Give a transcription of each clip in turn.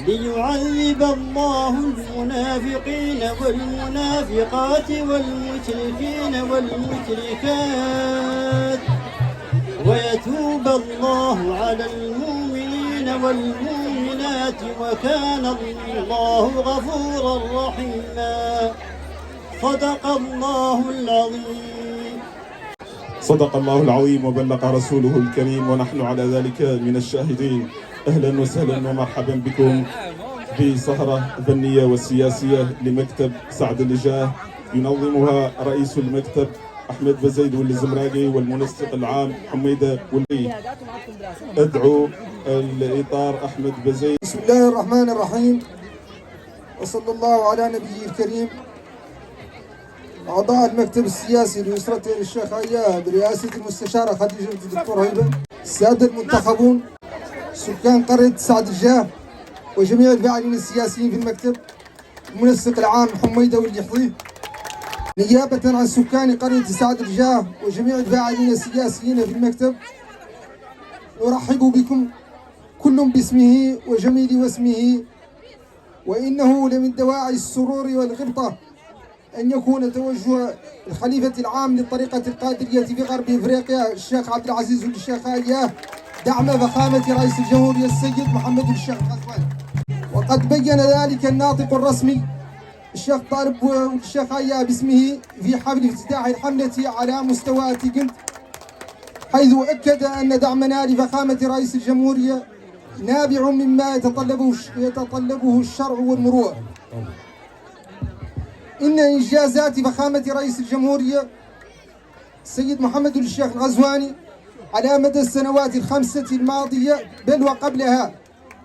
ليعذب الله المنافقين والمنافقات والمشركين والمشركات ويتوب الله على المؤمنين والمؤمنات وكان الله غفورا رحيما. صدق الله العظيم. صدق الله العظيم وبلغ رسوله الكريم ونحن على ذلك من الشاهدين. أهلا وسهلا ومرحبا بكم بسهرة فنية وسياسية لمكتب سعد الجاه ينظمها رئيس المكتب أحمد بزيد والزمراقي والمنسق العام حميدة واللي. أدعو الإطار أحمد بزيد. بسم الله الرحمن الرحيم وصلى الله على نبيه الكريم. أعضاء المكتب السياسي لأسرة الشيخ عياه برئاسة المستشارة خديجة الدكتور هيبة، السادة المنتخبون، سكان قرية سعد الجاه وجميع الفاعلين السياسيين في المكتب، المنسق العام حميدة واللي يحظيه، نيابة عن سكان قرية سعد الجاه وجميع الفاعلين السياسيين في المكتب، نرحب بكم كل باسمه وجميل واسمه. وإنه لمن دواعي السرور والغبطة أن يكون توجه الخليفة العام للطريقة القادرية في غرب إفريقيا الشيخ عبد العزيز والشيخ عياه دعم فخامة رئيس الجمهورية السيد محمد الشيخ الغزواني. وقد بين ذلك الناطق الرسمي الشيخ طالب والشيخ عياه باسمه في حفل افتتاح الحملة على مستوى تيكنت، حيث أكد أن دعمنا لفخامة رئيس الجمهورية نابع مما يتطلبه الشرع والمروءة. إن إنجازات فخامة رئيس الجمهورية السيد محمد الشيخ الغزواني على مدى السنوات الخمسة الماضية بل وقبلها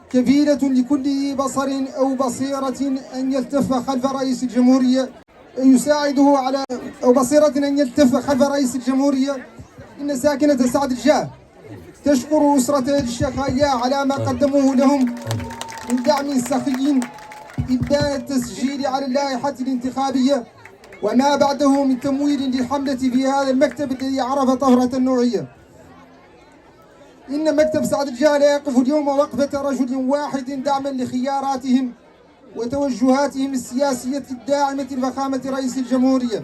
كفيلة لكل ذي بصر أو بصيرة أن يلتف خلف رئيس الجمهورية يساعده على أو بصيرة أن يلتف خلف رئيس الجمهورية. إن ساكنة سعد الجاه تشكر أسرة الشيخ عياه على ما قدموه لهم من دعم سخي إبداء التسجيل على اللائحة الانتخابية وما بعده من تمويل للحملة في هذا المكتب الذي عرف طهرة النوعية. إن مكتب سعد الجاه لا يقف اليوم وقفة رجل واحد دعما لخياراتهم وتوجهاتهم السياسية الداعمة لفخامة رئيس الجمهورية،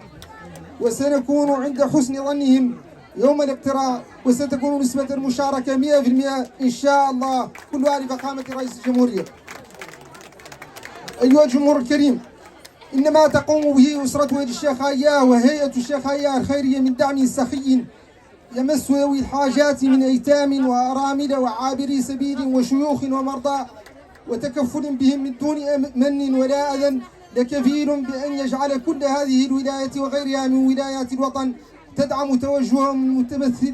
وسنكون عند حسن ظنهم يوم الاقتراع، وستكون نسبة المشاركة 100% إن شاء الله كلها لفخامة رئيس الجمهورية. أيها الجمهور الكريم، إن ما تقوم به أسرة الشيخ عياه وهيئة الشيخ عياه الخيرية من دعم سخي يمس ذوي الحاجات من أيتام وأرامل وعابري سبيل وشيوخ ومرضى وتكفل بهم من دون من ولا أذى لكفيل بأن يجعل كل هذه الولاية وغيرها من ولايات الوطن تدعم توجههم المتمثل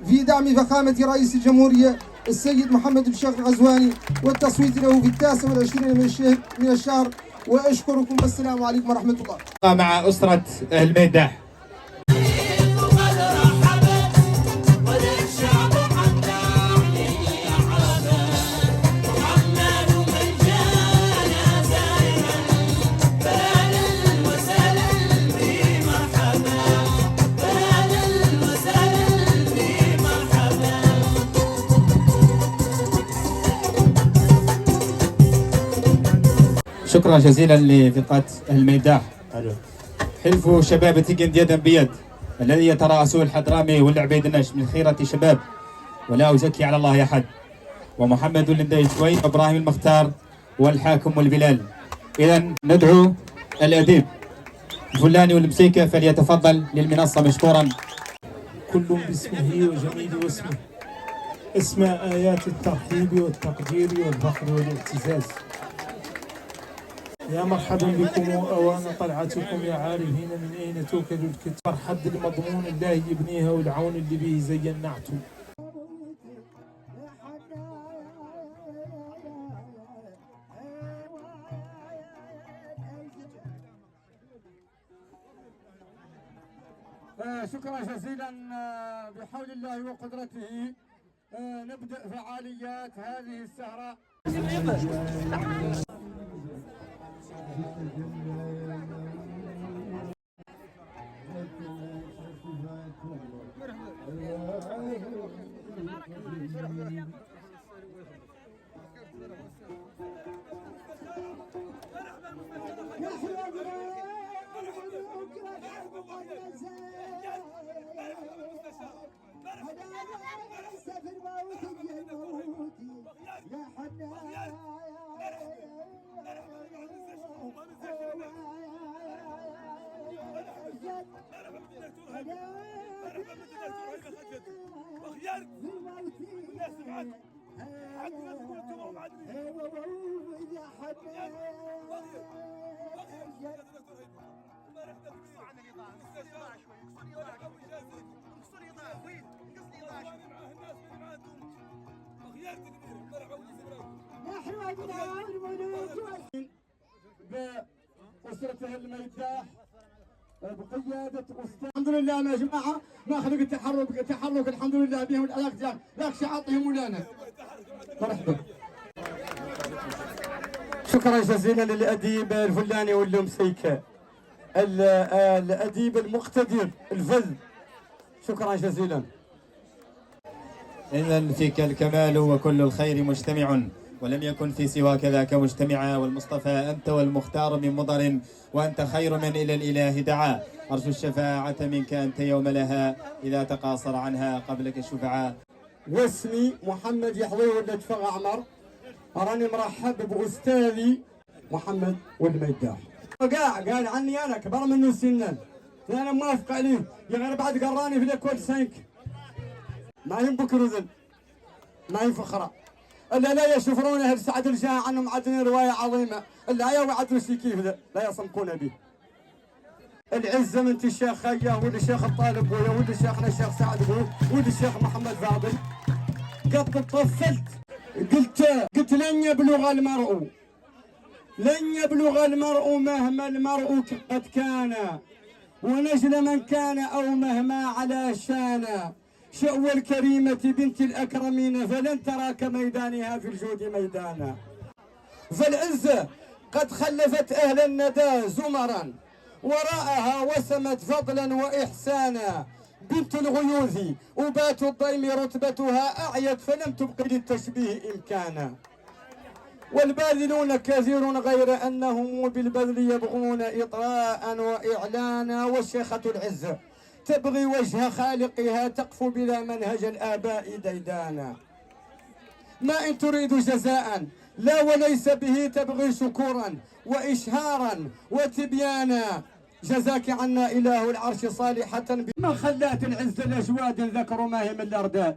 في دعم فخامة رئيس الجمهورية السيد محمد الشيخ الغزواني والتصويت له في 29 من الشهر. وأشكركم والسلام عليكم ورحمة الله. مع أسرة الميداح. شكرا جزيلا لفرقة الميداح. حلف شباب تيكند يدا بيد الذي يترأسه الحضرامي والعبيد النش من خيرة شباب ولا أزكي على الله أحد، ومحمد اللندي شوي وإبراهيم المختار والحاكم والبلال. إذا ندعو الأديب الفلاني والمسيكة فليتفضل للمنصة مشكورا. كل باسمه وجميل واسمه، اسماء آيات الترحيب والتقدير والفخر والاعتزاز. يا مرحبا بكم أوان طلعتكم يا عارفين من أين توكل الكتاب. فرحد المضمون الله يبنيها والعون اللي به زين نعته. شكرا جزيلا. بحول الله وقدرته نبدأ فعاليات هذه السهرة. يبارك والناس معك عندنا تقول تمام عندنا يا بأسرته الميداح بقيادة أستاذ الحمد لله يا جماعة ما خلق التحرك الحمد لله بهم الأخ لاك شعاطهم مولانا مرحبا. شكرا جزيلا للأديب الفلاني واللمسيكة الأديب المقتدر الفذ، شكرا جزيلا. إذا فيك الكمال وكل الخير مجتمع، ولم يكن في سواك ذاك مجتمعا، والمصطفى أنت والمختار من مضر، وأنت خير من إلى الإله دعا. أرجو الشفاعة منك أنت يوم لها، إذا تقاصر عنها قبلك الشفعاء. واسمي محمد يحوي ولد فغ عمر، راني مرحب بأستاذي محمد والميداح. قال عني أنا كبر منه سنا، أنا موافق عليه، يا غير بعد قراني في الأكواد 5 ما ينبك رذل ما ينفخرة الا لا يشفرون اهل سعد الجاه عنهم عدني روايه عظيمه الا يا وعدوا شي كيف لا يصمكون به. العزه من الشيخ خيه ولد الشيخ الطالب بويا ولد شيخنا الشيخ سعد بويا ولد الشيخ محمد فاضل. قد طفلت قلت لن يبلغ المرء مهما المرء قد كان، ونجل من كان او مهما على شانا. شأوى الكريمة بنت الأكرمين فلن ترى كميدانها في الجود ميدانا. فالعزة قد خلفت أهل الندى زمرا، وراءها وسمت فضلا وإحسانا. بنت الغيوث أبات الضيم رتبتها أعيت فلم تبق للتشبيه إمكانا. والباذلون كثير غير أنهم بالبذل يبغون إطراء وإعلانا. والشيخة العزة تبغي وجه خالقها تقف بلا منهج الآباء ديدانا. ما إن تريد جزاء لا وليس به تبغي شكورا وإشهارا وتبيانا. جزاك عنا إله العرش صالحة ما خلات العز الأجواد ذكروا ما هي من الأرداد.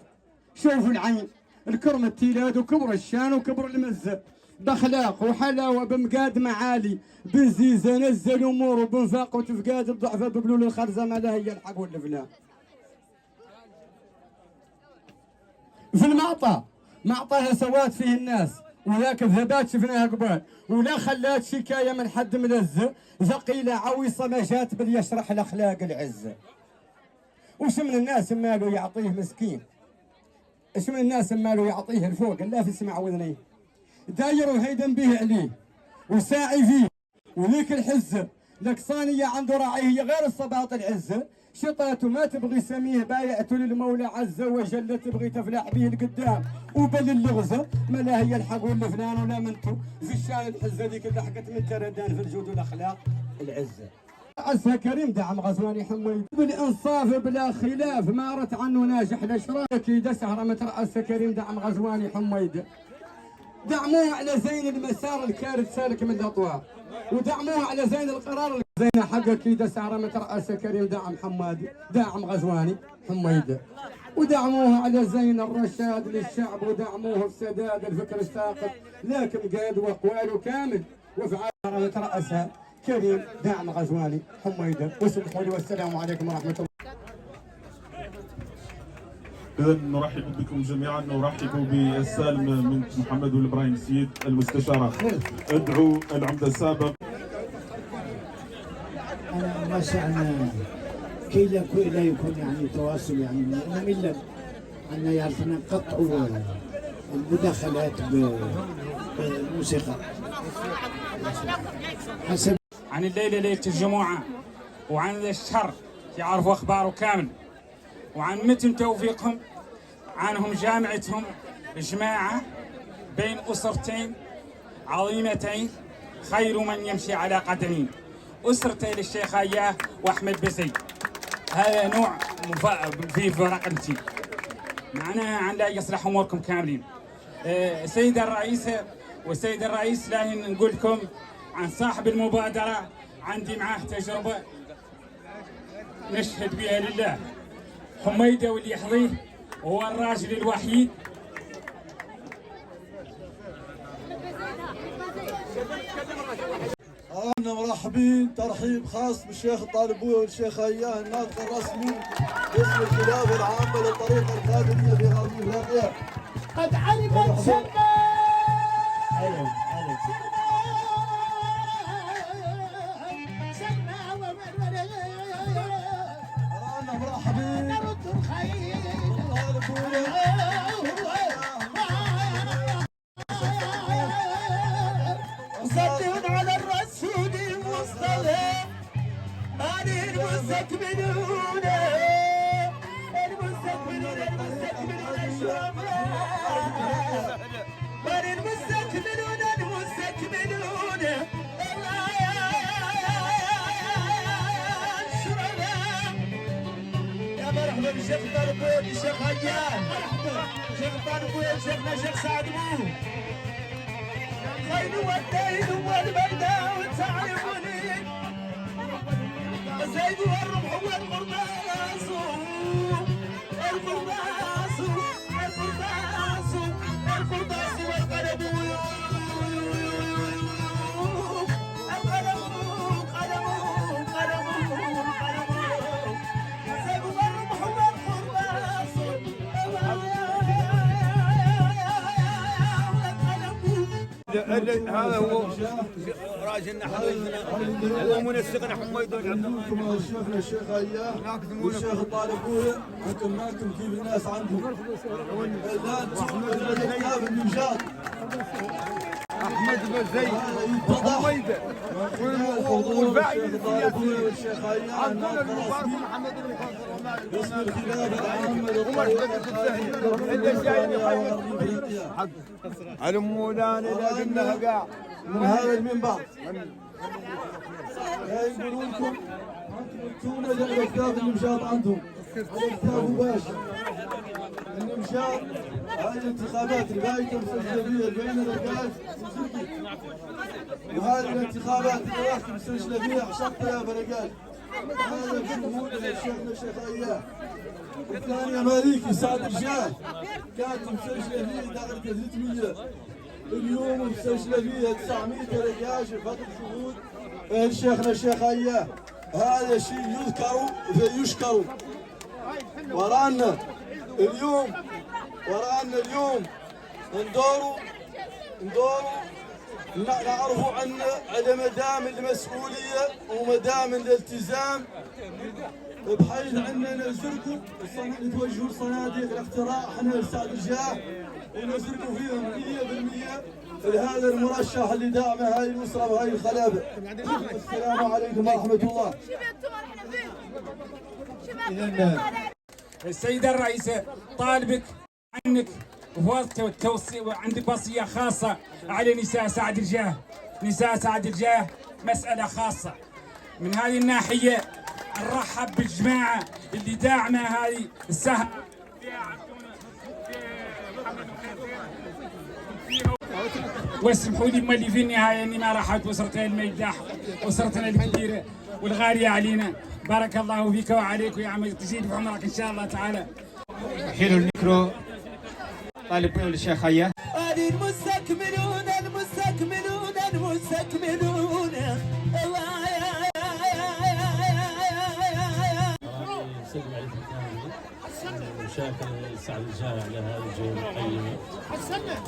شوفوا العين الكرم التيلاد وكبر الشان وكبر المزة، بأخلاق وحلاوة بمقاد معالي، بزيزة نزل أمور وبنفاق وتفقاد الضعفة ببلول الخرزة ما لا هي الحق والفنان. في المعطى معطاها سوات فيه الناس، وذاك الذبات شفناها قبال، ولا خلات شكاية من حد ملزة، ثقيلة عويصة ما جات بل يشرح الأخلاق العزة. وش من الناس ماله يعطيه مسكين، ايش من الناس ماله يعطيه الفوق لا في سمع وذنيه. داير وهيدا به عليه وساعي فيه، وذيك الحزه لك صانيه عنده راعيه غير الصباط العزه. شطاته ما تبغي سميه بايعته للمولى عز وجل، تبغي تفلح به القدام وبل اللغزه ما لا هي الحق والفلان ولا منتو في الشان. الحزه ذيك اللي حقت من تردان في الجود والاخلاق العزه. عزها كريم دعم غزواني حميد بالانصاف بلا خلاف، ما رت عنه ناجح الاشراف. اكيد سهره مترأس كريم دعم غزواني حميد. دعموه على زين المسار الكارث سالك من الاطوار، ودعموه على زين القرار زين حق اكيد سهره مترأس كريم دعم حمادي داعم غزواني حميد. ودعموه على زين الرشاد للشعب، ودعموه بسداد الفكر الساقط، لكن قيد واقواله كامل وافعال مترأسها كريم داعم غزواني حميدة. واسمحوا لي والسلام عليكم ورحمة الله. إذا نرحب بكم جميعا، نرحب بالسالم من محمد والإبراهيم السيد المستشارة. أدعو العمدة السابق. أنا ما شأن كي لا يكون يعني تواصل يعني مملا أن يعرفنا قطع المداخلات بالموسيقى. حسب عن الليلة ليلة الجمعة، وعن الشهر يعرفوا أخباره كامل، وعن متن توفيقهم، عنهم جامعتهم جماعة بين أسرتين عظيمتين خير من يمشي على قدمين. أسرتي للشيخ أياه وأحمد بسي، هذا نوع في فرقتي معناها عن لا يصلح أموركم كاملين. سيد الرئيس والسيد الرئيس لا نقول لكم عن صاحب المبادرة، عندي معاه تجربة نشهد بها لله. حميدة واللي يحظيه هو الراجل الوحيد أنا مرحبين ترحيب خاص بالشيخ الطالبوي والشيخ أياه الناطق الرسمي باسم الخلافة العامة للطريقة الخادمية في غرب أفريقيا. قد علمت سماء أنا مرحبين نرد الخير صلوا على الرسول المصطفى هذه المستكملون الشرفاء المستكملون الله يا الشرفاء يا مرحبا بالشيخ طاربوي بالشيخ هيان مرحبا شيخ طاربوي شيخنا شيخ سعد بو الخيل والدين والبلدة وتعرفني الزيد والرمح والقرباس القرباس القرباس القرباس والقلم القلم قلم قلم قلم الزيد والرمح والقرباس هذا هو راجلنا حبيبنا هو منسقنا حميد عندكم شيخنا الشيخ أياه والشيخ الطالبوي حكمناكم كيف الناس عندهم. الآن تحمد الكتاب النجاط احمد بن زيد وحميده والباقي والشيخ أياه الناطق الرسمي باسم الخلافة العامة للطريقة الخادمية على مولان اذا قلنا قاع من هذا المنبر يقولوا لكم انتم على كتاب النمشاط عندهم على كتاب مباشر النمشاط هذه الانتخابات اللي باقي مسجله فيها بين الرجال وهذه الانتخابات اللي راح مسجله فيها 10000 رجال. هذا الجمهور لشيخنا الشيخ أياه. والثانية مالكي سعد الجاه كانت مسجله فيه داخل 300 اليوم مسجله فيها 900 رجال في فترة شهود شيخنا الشيخ أياه. هذا شيء يذكر ويشكر. ورانا اليوم ندوروا نعرفوا عنا على مدام المسؤولية ومدام الالتزام بحيث عنا نزركوا نتوجهوا لصناديق الاقتراع احنا لسعد الجاه ونزركوا فيهم 100% لهذا المرشح اللي داعمه هاي الأسرة وهاي الخلافة. السلام عليكم ورحمة الله. السيدة الرئيسة طالبك عنك وتوصي وعندك وصية خاصة على نساء سعد الجاه. نساء سعد الجاه مسألة خاصة. من هذه الناحية نرحب بالجماعة اللي داعمة هذه السهم واسمحوا لي مالي في النهاية اني ما راحت أسرتي الميداح أسرتنا الكبيرة والغالية علينا. بارك الله فيك وعليك يا عمي تزيد في عمرك ان شاء الله تعالى. حين الميكرو طالب الشيخ أياه. المستكملون نسلم عليكم وشاكر سعد الجاه على هذه الجولة القيمة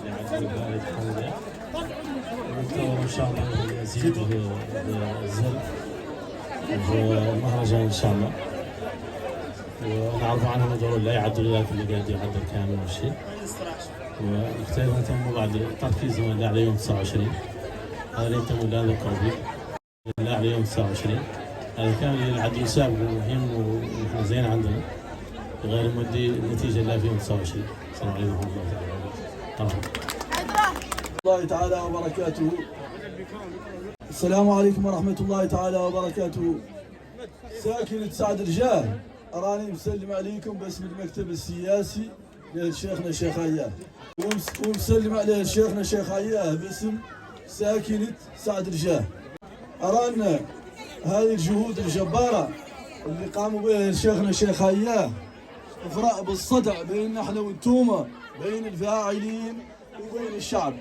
لعبد البارد حمزة ونتصور إن شاء الله يزيد الزر المهرجان إن شاء الله. ونعرف عنهم دور لا يعدوا ذاك اللي قاعد يعدل كامل والشيء. واختيارهم تم بعد تركيزهم على يوم 29 هذا يتم الآن القربي على يوم 29 هذا كان العدل يسابق مهم ونحن زين عندنا غير مودي النتيجة لا في يوم 29. السلام عليكم ورحمة الله تعالى وبركاته. السلام عليكم ورحمة الله تعالى وبركاته. ساكنة سعد الجاه أراني مسلم عليكم باسم المكتب السياسي لشيخنا الشيخ أياه ومسلم على شيخنا الشيخ أياه باسم ساكنة سعد الجاه. أرانا هذه الجهود الجبارة اللي قاموا بها شيخنا الشيخ أياه إفراء بالصدع بين احنا وانتوما، بين الفاعلين وبين الشعب.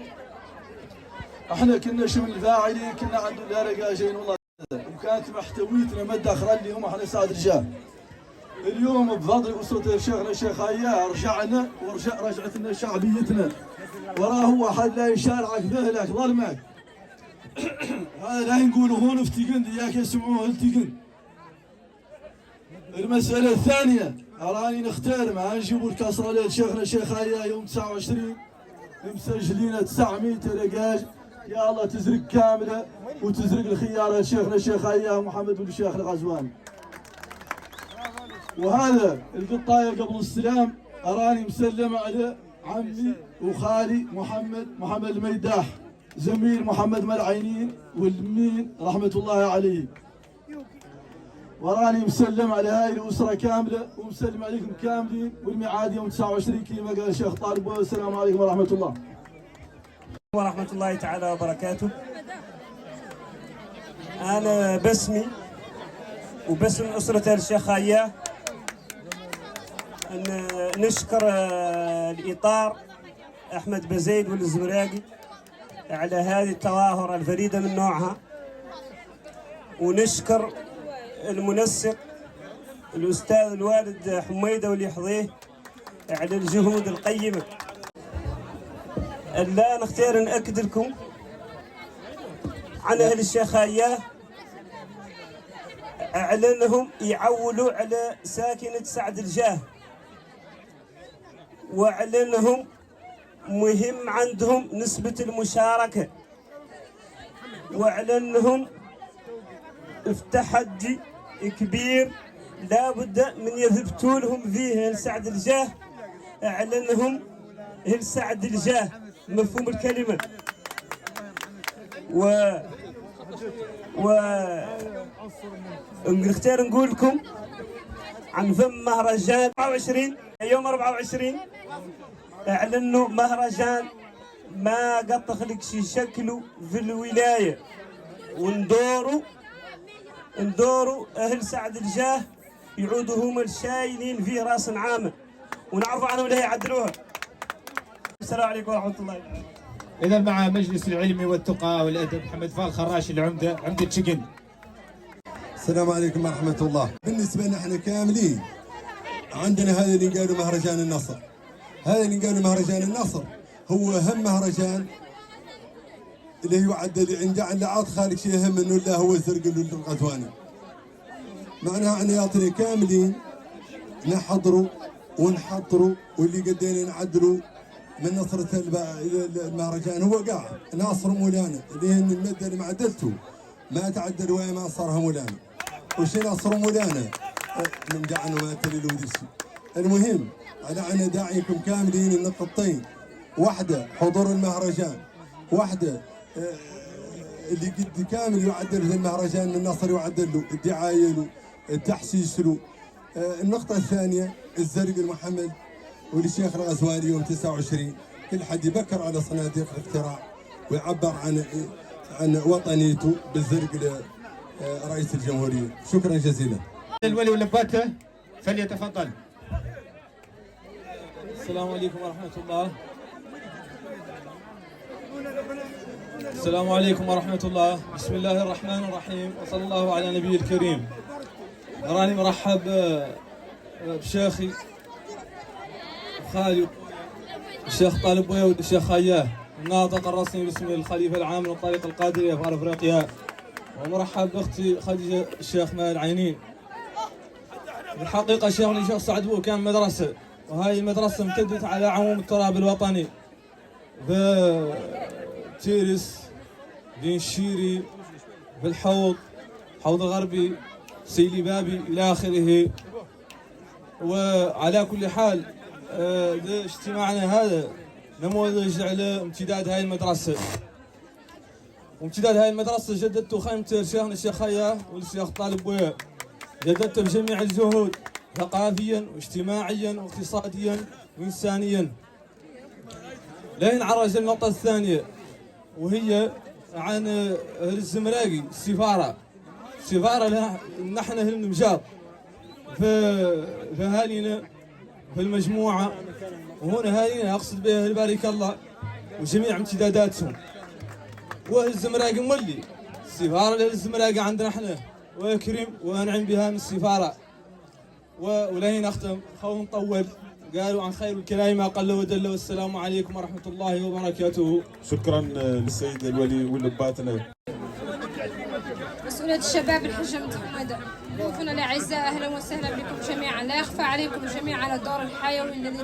احنا كنا شمل الفاعلين، كنا عند الرجاجين والله، وكانت محتويتنا مدة أخرى اليوم احنا سعد رجال. اليوم بفضل أسرة شيخنا الشيخ عياه رجعنا رجعت لنا شعبيتنا. وراه هو حد لا يشارعك بأهلك ظلمك. هذا لا نقوله هون افتقند، اياك يسمعوه التقند. المسألة الثانية أراني نختار ما نجيبوا الكسرة لشيخنا الشيخ عياه يوم 29 مسجلين 900 رجاج. يا الله تزرق كاملة وتزرق الخيار لشيخنا الشيخ عياه محمد بن الشيخ الغزواني. وهذا القطاية قبل السلام أراني مسلم على عمي وخالي محمد الميداح، زميل محمد ملعينين والمين رحمة الله عليه. وراني مسلم على هاي الأسرة كاملة ومسلم عليكم كاملين، والميعاد يوم 29 كما قال الشيخ طالب. والسلام عليكم ورحمة الله ورحمة الله تعالى وبركاته. أنا باسمي وباسم أسرة الشيخ عياه نشكر الإطار أحمد بزيد والزمراقي على هذه التظاهرة الفريدة من نوعها، ونشكر المنسق الأستاذ الوالد حميدة واللي يحظيه على الجهود القيمة. لا نختار نأكد لكم عن أهل الشيخ عياه على أنهم يعولوا على ساكنة سعد الجاه، وعلى أنهم مهم عندهم نسبة المشاركة، وعلى أنهم في تحدي كبير لابد من يثبتوا لهم فيه سعد الجاه، على أنهم سعد الجاه مفهوم الكلمة. نختار نقول لكم عن فم مهرجان 24 يوم 24 اعلنوا مهرجان ما قد تخلق شي شكله في الولايه، وندوروا اهل سعد الجاه يعودوا هم الشايلين فيه راس عامه، ونعرفوا عنهم اللي يعدلوها. السلام عليكم ورحمه الله. إذا مع مجلس العلم والتقى والأدب محمد فال خراش العمدة عمدة شقن. السلام عليكم ورحمة الله. بالنسبة لنا احنا كاملين عندنا هذا اللي قالوا مهرجان النصر. هذا اللي قالوا مهرجان النصر هو أهم مهرجان اللي يعدل عند عاد خالق شيء أهم منه إلا هو الزرقل الغزواني. معناها عنياتنا كاملين نحضروا ونحضروا، واللي قدينا نعدلوا من نصرة المهرجان هو قاع ناصر مولانا اللي هن المدة اللي ما عدلته ما تعدل ويا ما صارها مولانا. وش ناصر مولانا من دعنا ما تلي ودرسي. المهم على أنا داعيكم كاملين النقطتين، واحدة حضور المهرجان، واحدة اللي قد كامل يعدل في المهرجان من نصر يعدل له الدعاية له التحسيس له. النقطة الثانية الزرق المحمد والشيخ الغزواني يوم 29 كل حد يبكر على صناديق الاقتراع ويعبر عن وطنيته بالزرق لرئيس الجمهورية. شكرا جزيلا. الولي ولباته فليتفضل. السلام عليكم ورحمة الله. السلام عليكم ورحمة الله. بسم الله الرحمن الرحيم، وصلى الله على نبي الكريم. راني مرحب بشيخي خالي الشيخ طالب بويه والشيخ عياه الناطق الرسمي باسم الخليفة العام من الطريق القادرية في افريقيا، ومرحب باختي خديجة الشيخ مال عينين. الحقيقة شيخنا الشيخ سعد بو كان مدرسة، وهاي المدرسة امتدت على عموم التراب الوطني في تيرس بين شيري في الحوض حوض الغربي سيلي بابي إلى آخره. وعلى كل حال اجتماعنا هذا نموذج على امتداد هاي المدرسة، وامتداد هاي المدرسة جددته خيمة شيخنا الشيخ عياه والشيخ طالب بويه، جددته بجميع الجهود ثقافيا واجتماعيا واقتصاديا وإنسانيا. لين عرج النقطة الثانية وهي عن الزمراقي السفارة نحن هالنمجاط فهالينا في المجموعة، وهنا هذه أقصد بها بارك الله وجميع امتداداتهم. والزمراق مولي السفارة للزمراق عندنا احنا ويكرم وانعم بها من السفارة. ولين أختم خوف نطول، قالوا عن خير الكلام ما قل ودل، والسلام عليكم ورحمة الله وبركاته. شكرا للسيد الولي ولباتنا. مسؤولية الشباب الحجة متحمدة، ضيوفنا الأعزاء أهلا وسهلا بكم جميعا. لا يخفى عليكم جميعا الدور الحيوي الذي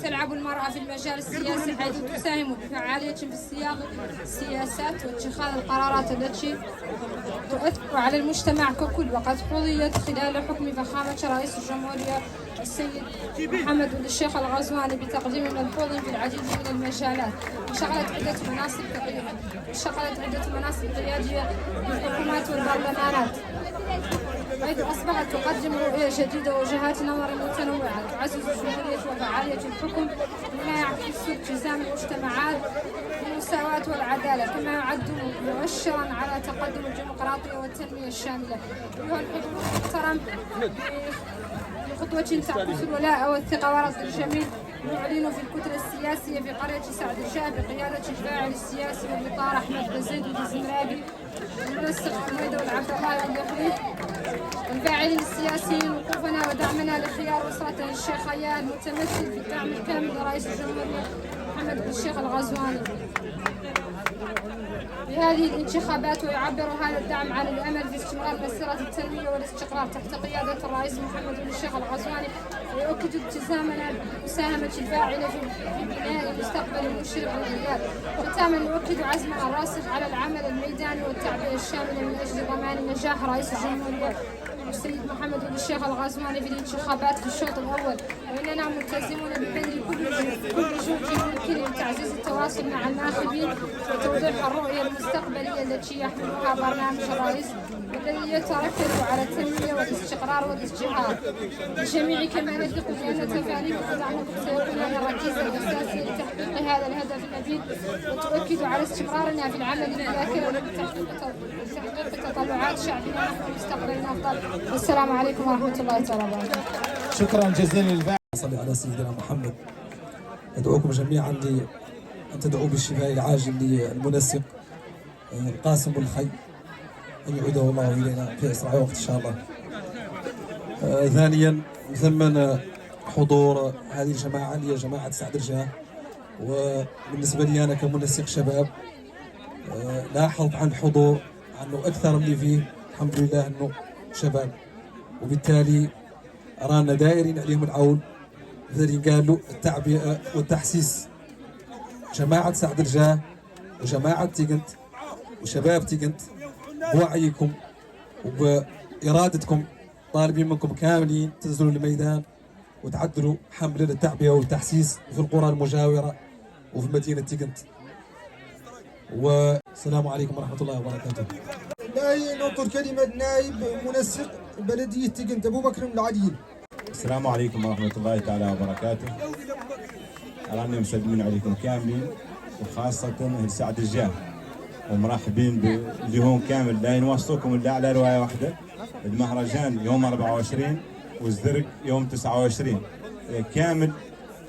تلعب المرأة في المجال السياسي، حيث تساهم بفعالية في صياغة السياسات واتخاذ القرارات التي تؤثر على المجتمع ككل. وقد حظيت خلال حكم فخامة رئيس الجمهورية السيد محمد ولي الشيخ الغزواني بتقديم ملحوظ في العديد من المجالات، وشغلت عدة مناصب قيادية في الحكومات والبرلمانات، حيث أصبحت تقدم رؤية جديدة ووجهات نظر متنوعة تعزز الجمهورية وفعالية الحكم بما يعكس التزام المجتمعات بالمساواة والعدالة، كما يعد مؤشرا على تقدم الديمقراطية والتنمية الشاملة. أيها الحضور المحترم، بخطوة تعكس الولاء والثقة ورصد الجميل نعلن في الكتلة السياسية في قرية سعد الجاه بقيادة الفاعل السياسي والإطار أحمد بزيد الزمرابي، المنسق حميدة والعبد الله اليحيى، والفاعلين السياسيين وقوفنا ودعمنا لخيار أسرة الشيخ خيال، المتمثل في الدعم الكامل لرئيس الجمهورية محمد بن الشيخ الغزواني بهذه الانتخابات. ويعبر هذا الدعم عن الأمل في استمرار مسيرة التنمية والاستقرار تحت قيادة الرئيس محمد بن الشيخ الغزواني، ويؤكد التزامنا بمساهمة الفاعلة في بناء مستقبل مشرق للبلاد. ختاما نؤكد عزمنا الراسخ على العمل الميداني والتعبئة الشاملة من أجل ضمان نجاح رئيس الجمهورية السيد محمد بن الشيخ الغزواني في الانتخابات في الشوط الأول، وإننا ملتزمون ببذل كل جهد ممكن لتعزيز التواصل مع الناخبين وتوضيح الرؤية المستقبلية التي يحملها برنامج الرئيس، والذي يتركز على التنمية والاستقرار والازدهار لجميع كما نثق بأن تفانيكم دعمكم سيكون لنا الركيزة الأساسية لتحقيق هذا الهدف النبيل، وتؤكد على استمرارنا في العمل الذاكر لتحقيق تطلعات شعبنا نحو مستقبل أفضل. والسلام عليكم ورحمة الله تعالى وبركاته. شكرا جزيلا للفاعل. صلي على سيدنا محمد. أدعوكم جميعا أن تدعوا بالشفاء العاجل للمنسق القاسم الخي، أن يعيده الله إلينا في أسرع وقت إن شاء الله. ثانيا يثمن حضور هذه الجماعة اللي هي جماعة سعد الجاه، وبالنسبة لي أنا كمنسق شباب لاحظت عن الحضور أنه أكثر اللي فيه الحمد لله أنه شباب، وبالتالي رانا دائرين عليهم العون. لذلك قالوا التعبئة والتحسيس. جماعة سعد الجاه وجماعة تيغنت وشباب تيغنت بوعيكم وبإرادتكم طالبين منكم كاملين تنزلوا الميدان وتعدلوا حملة التعبئة والتحسيس في القرى المجاورة وفي مدينة تيغنت. والسلام عليكم ورحمة الله وبركاته. ننطر كلمة نائب منسق بلدية تيغنت أبو بكر من العديل. السلام عليكم ورحمة الله تعالى وبركاته. راني مسلمين عليكم كاملين، وخاصة أهل سعد الجاه، ومرحبين باللي هون كامل. لا نوصلكم إلا على رواية واحدة، المهرجان يوم 24 والزرق يوم 29 كامل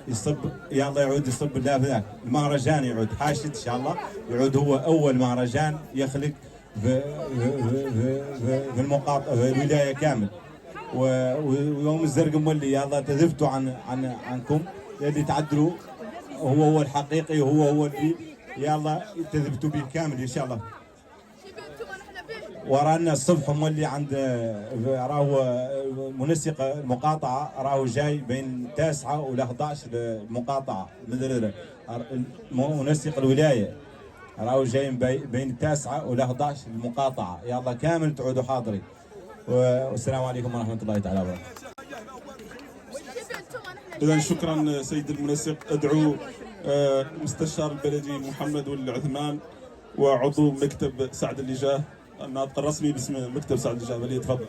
يصب، يا الله يعود يصب الله في ذاك المهرجان، يعود حاشد إن شاء الله، يعود هو أول مهرجان يخلق في المقاطعة في الولاية كامل. ويوم الزرق مولي يا الله تذبتوا عنكم اللي تعدلوا، هو الحقيقي، هو اللي يا الله تذبتوا به كامل ان شاء الله. ورانا الصبح مولي عند راهو منسق المقاطعه، راهو جاي بين 9 و 11 المقاطعه، منسق الولايه راهو جاي بين 9 و 11 المقاطعه، يا الله كامل تعودوا حاضرين. والسلام عليكم ورحمه الله تعالى وبركاته. إذا شكرا سيد المنسق. أدعو مستشار البلدي محمد ولي العثمان وعضو مكتب سعد الجاه، الناطق الرسمي باسم مكتب سعد الجاه، وليتفضل.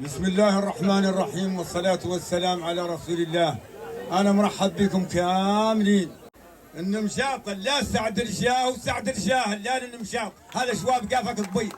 بسم الله الرحمن الرحيم، والصلاة والسلام على رسول الله. أنا مرحب بكم كاملين. النمشاط لا سعد الجاه وسعد الجاه لا النمشاط، هذا شواب قافك الضي.